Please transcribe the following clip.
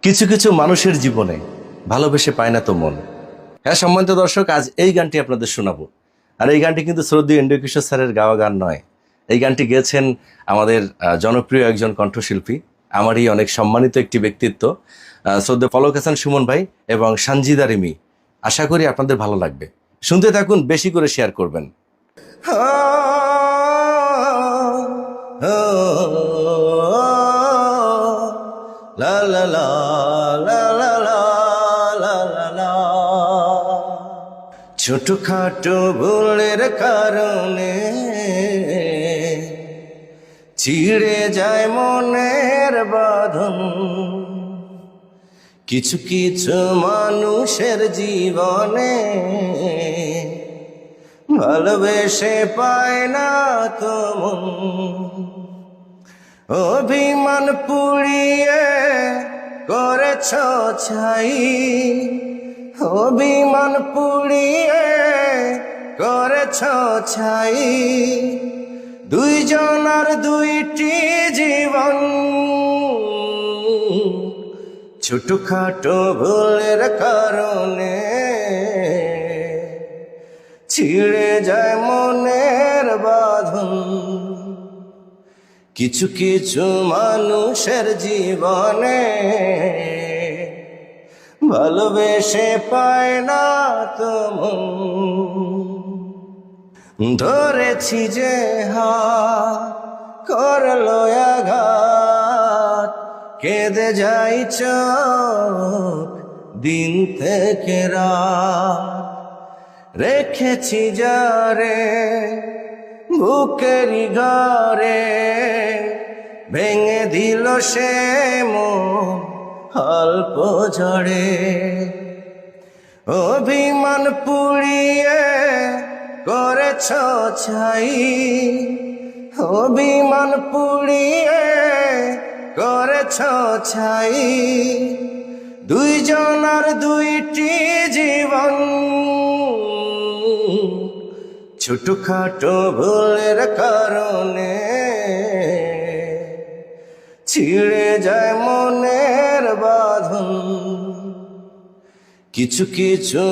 কিছু কিছু মানুষের জীবনে ভালোবেসে পায় না তো মন। হ্যাঁ সম্মানিত দর্শক, আজ এই গানটি আপনাদের শোনাবো। আর এই গানটি কিন্তু শ্রদ্ধেয় এন্ড্রু কিশোর স্যারের গাওয়া গান নয়। এই গানটি গেয়েছেন আমাদের জনপ্রিয় একজন কণ্ঠশিল্পী, আমারই অনেক সম্মানিত একটি ব্যক্তিত্ব, শ্রদ্ধেয় পলক হাসান সুমন ভাই এবং সানজিদা রিমি। আশা করি আপনাদের ভালো লাগবে। শুনতে থাকুন, বেশি করে শেয়ার করবেন। লা লা লা লা লা লা লা লা লা। ছোটখাটো ভুলের কারণে ছিঁড়ে যায় মনের বাঁধন। কিছু কিছু মানুষের জীবনে ভালোবেসে পায় না তো মন। অভিমান পুড়িয়ে করেছ ছাই, অভিমান পুড়িয়ে করেছ ছাই। দুইজনার দুইটি জীবন, ছোটখাটো ভুলের কারণে ছিঁড়ে যায় মনের বাঁধন। কিছু কিছু মানুষের জীবনে ভালোবেসে পায় না তো মন। ধরেছি যে হাত করলো আঘাত, কেঁদে যাই চোখ দিন থেকে রাত। রেখেছি যারে বুকেরই ঘরে, ভেঙে দিল সে মন অল্প ঝড়ে। অভিমান পুড়িয়ে করেছ ছাই, অভিমান পুড়িয়ে করেছ ছাই। দুইজনার দুইটি জীবন, ছোটখাটো ভুলের কারণে ছিঁড়ে যায় মনের বাঁধন। কিছু কিছু